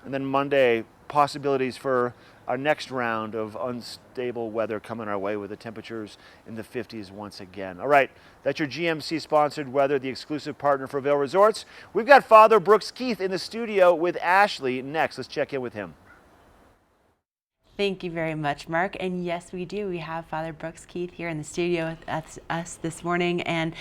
And then Monday, possibilities for our next round of unstable weather coming our way with the temperatures in the 50s once again. All right, that's your GMC-sponsored weather, the exclusive partner for Vail Resorts. We've got Father Brooks Keith in the studio with Ashley next. Let's check in with him. Thank you very much, Mark. And yes, we do. We have Father Brooks Keith here in the studio with us this morning. And,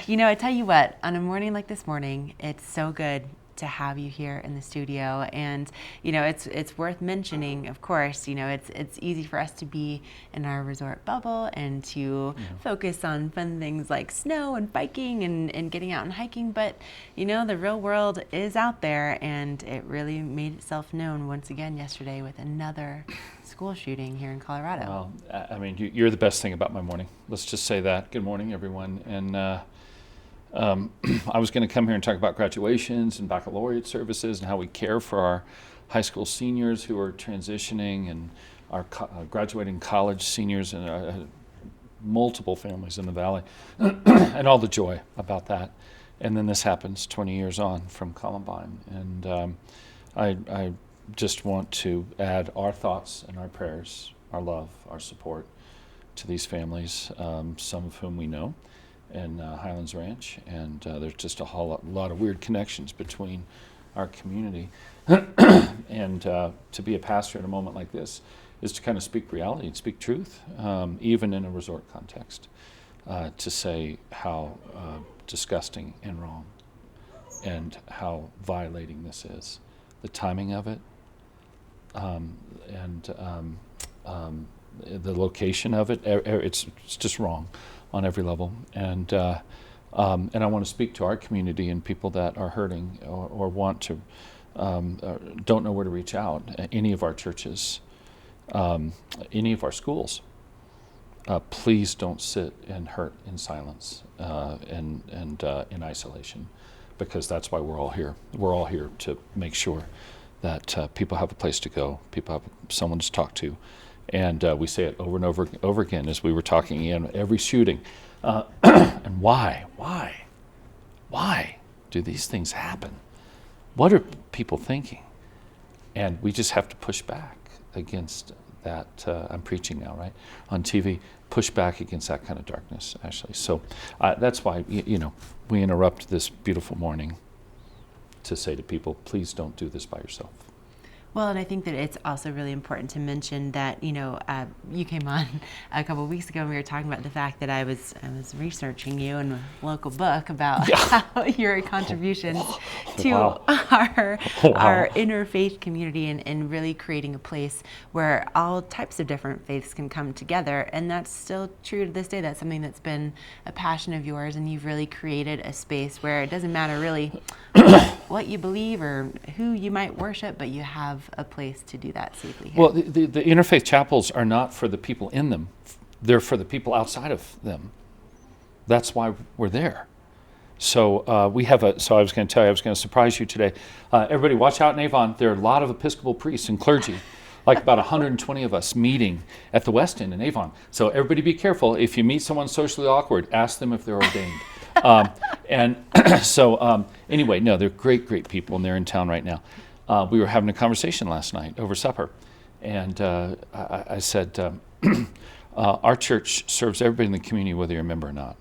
you know, I tell you what, on a morning like this morning, it's so good to have you here in the studio. And you know, it's worth mentioning, of course, you know, it's easy for us to be in our resort bubble and to focus on fun things like snow and biking and getting out and hiking, but you know, the real world is out there, and it really made itself known once again yesterday with another school shooting here in Colorado. Well, I mean, you're the best thing about my morning. Let's just say that. Good morning, everyone. And I was going to come here and talk about graduations and baccalaureate services and how we care for our high school seniors who are transitioning, and our graduating college seniors, and multiple families in the Valley, and all the joy about that. And then this happens 20 years on from Columbine. And I just want to add our thoughts and our prayers, our love, our support to these families, some of whom we know in Highlands Ranch, and there's just a whole lot of weird connections between our community. And to be a pastor at a moment like this is to kind of speak reality and speak truth, even in a resort context, to say how disgusting and wrong and how violating this is. The timing of it, and the location of it, it's just wrong on every level. And I want to speak to our community and people that are hurting or want to, don't know where to reach out. Any of our churches, any of our schools. Please don't sit and hurt in silence and in isolation, because that's why we're all here. We're all here to make sure that people have a place to go, people have someone to talk to. And we say it over and over again as we were talking in every shooting. And why do these things happen? What are people thinking? And we just have to push back against that. I'm preaching now, right? On TV, push back against that kind of darkness, actually. So that's why, you know, we interrupt this beautiful morning to say to people, please don't do this by yourself. Well, and I think that it's also really important to mention that, you know, you came on a couple of weeks ago and we were talking about the fact that I was researching you in a local book about how your contributions to our interfaith community and really creating a place where all types of different faiths can come together. And that's still true to this day. That's something that's been a passion of yours, and you've really created a space where it doesn't matter really what you believe or who you might worship, but you have a place to do that safely here. Well, the interfaith chapels are not for the people in them. They're for the people outside of them. That's why we're there. So we have so I was going to tell you, I was going to surprise you today. Everybody watch out in Avon. There are a lot of Episcopal priests and clergy, like about 120 of us meeting at the West End in Avon. So everybody be careful. If you meet someone socially awkward, ask them if they're ordained. Anyway, no, they're great people, and they're in town right now. We were having a conversation last night over supper, and I said, our church serves everybody in the community, whether you're a member or not.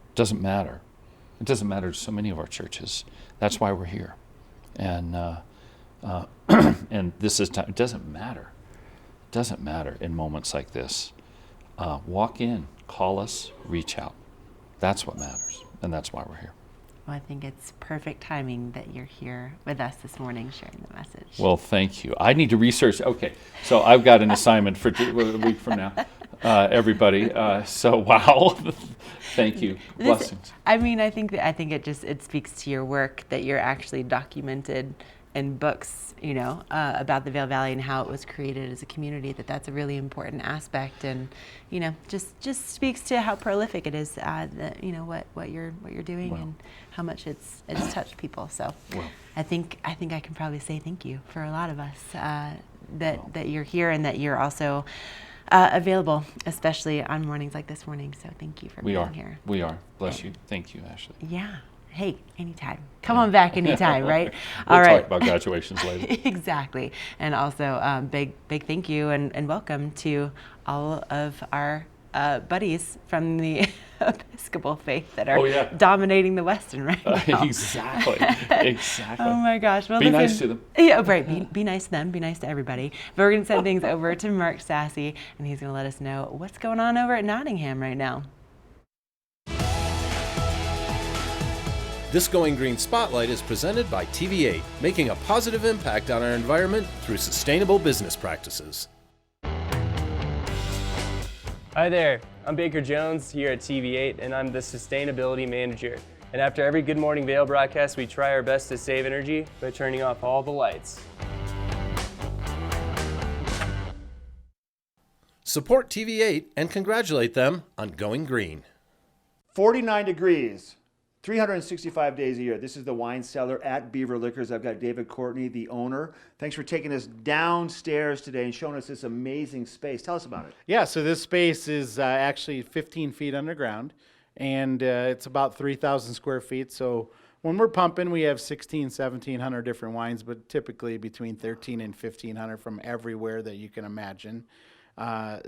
It doesn't matter. It doesn't matter to so many of our churches. That's why we're here. And and this is time. It doesn't matter. It doesn't matter in moments like this. Walk in, call us, reach out. That's what matters, and that's why we're here. Well, I think it's perfect timing that you're here with us this morning sharing the message. Well, thank you. I need to research. Okay, so I've got an assignment for a week from now, everybody. So, wow, Thank you. Blessings. I mean, I think it speaks to your work that you're actually documented in books, about the Vail Valley and how it was created as a community. That's a really important aspect, and just speaks to how prolific it is. What you're doing and how much it's touched people. So, I think I can probably say thank you for a lot of us that you're here and that you're also available, especially on mornings like this morning. So thank you for being here. We are. Bless you. Thank you, Ashley. Yeah. Hey, anytime. Come on back anytime, right? We'll All right. talk about graduations later. Exactly. And also, big thank you and welcome to all of our buddies from the Episcopal faith that are dominating the Western right now. Exactly. Oh my gosh. Well, be nice to them. Yeah, right. Be nice to them. Be nice to everybody. But we're going to send things over to Mark Sassy, and he's going to let us know what's going on over at Nottingham right now. This Going Green Spotlight is presented by TV8, making a positive impact on our environment through sustainable business practices. Hi there, I'm Baker Jones here at TV8, and I'm the Sustainability Manager. And after every Good Morning Vail broadcast, we try our best to save energy by turning off all the lights. Support TV8 and congratulate them on going green. 49 degrees. 365 days a year. This is the wine cellar at Beaver Liquors. I've got David Courtney, the owner. Thanks for taking us downstairs today and showing us this amazing space. Tell us about it. Yeah, so this space is actually 15 feet underground, and it's about 3,000 square feet. So when we're pumping, we have 1,700 different wines, but typically between 1,300 and 1,500 from everywhere that you can imagine.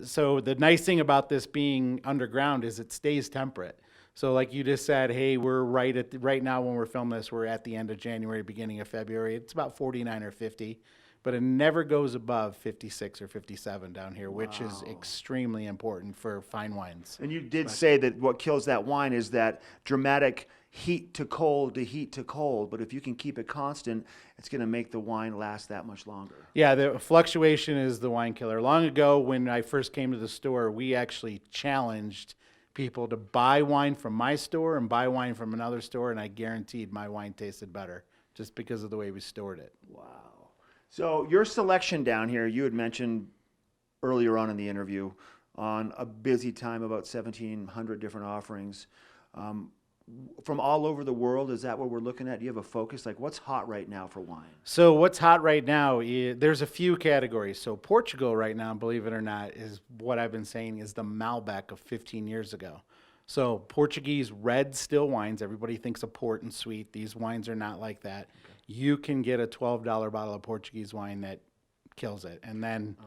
So the nice thing about this being underground is it stays temperate. So like you just said, hey, we're right now when we're filming this, we're at the end of January, beginning of February. It's about 49 or 50, but it never goes above 56 or 57 down here, which is extremely important for fine wines. And you did say that what kills that wine is that dramatic heat to cold to heat to cold, but if you can keep it constant, it's going to make the wine last that much longer. Yeah, the fluctuation is the wine killer. Long ago, when I first came to the store, we actually challenged people to buy wine from my store and buy wine from another store, and I guaranteed my wine tasted better just because of the way we stored it. Wow. So your selection down here, you had mentioned earlier on in the interview on a busy time, about 1,700 different offerings. From all over the world, is that what we're looking at? Do you have a focus? Like, what's hot right now for wine? So what's hot right now, there's a few categories. So Portugal right now, believe it or not, is what I've been saying is the Malbec of 15 years ago. So Portuguese red still wines, everybody thinks of port and sweet. These wines are not like that. Okay. You can get a $12 bottle of Portuguese wine that kills it. And then,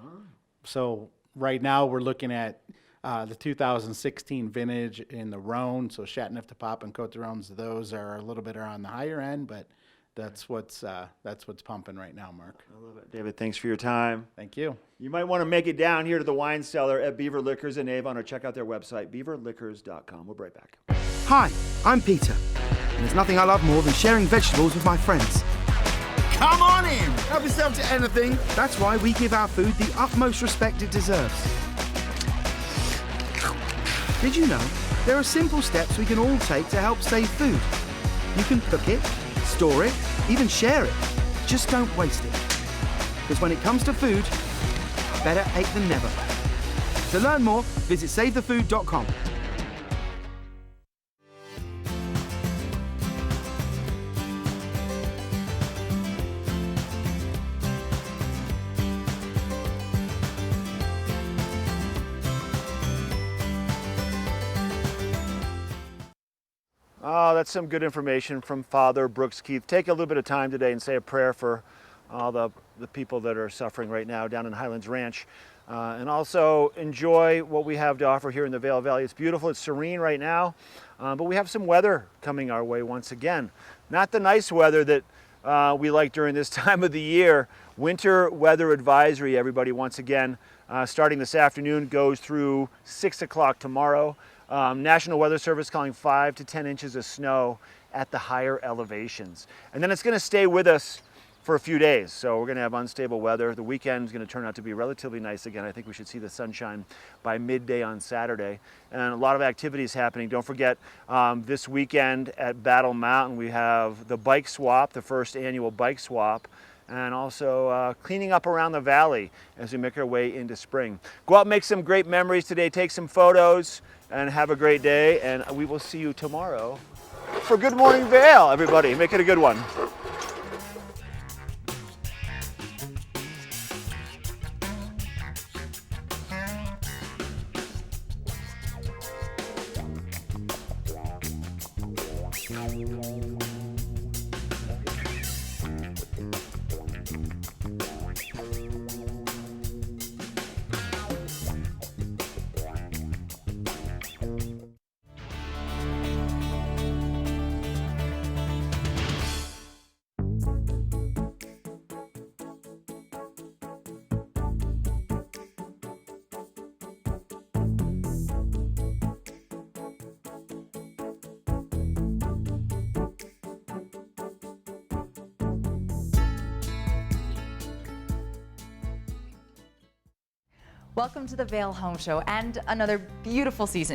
so right now we're looking at the 2016 vintage in the Rhone, so Châteauneuf-du-Pape and Côte d'Arones, those are a little bit on the higher end, but that's what's pumping right now, Mark. I love it. David, thanks for your time. Thank you. You might want to make it down here to the wine cellar at Beaver Liquors in Avon, or check out their website, beaverliquors.com. We'll be right back. Hi, I'm Peter, and there's nothing I love more than sharing vegetables with my friends. Come on in! Help yourself to anything. That's why we give our food the utmost respect it deserves. Did you know there are simple steps we can all take to help save food? You can cook it, store it, even share it. Just don't waste it. Because when it comes to food, better ate than never. To learn more, visit savethefood.com. Oh, that's some good information from Father Brooks Keith. Take a little bit of time today and say a prayer for all the people that are suffering right now down in Highlands Ranch. And also enjoy what we have to offer here in the Vail Valley. It's beautiful, it's serene right now, but we have some weather coming our way once again. Not the nice weather that we like during this time of the year. Winter weather advisory, everybody, once again, starting this afternoon, goes through 6 o'clock tomorrow. National Weather Service calling 5 to 10 inches of snow at the higher elevations. And then it's going to stay with us for a few days. So we're going to have unstable weather. The weekend is going to turn out to be relatively nice again. I think we should see the sunshine by midday on Saturday. And a lot of activities happening. Don't forget, this weekend at Battle Mountain, we have the bike swap, the first annual bike swap, and also cleaning up around the valley as we make our way into spring. Go out and make some great memories today, take some photos, and have a great day. And we will see you tomorrow for Good Morning Vail, everybody. Make it a good one. Welcome to the Vail Home Show and another beautiful season.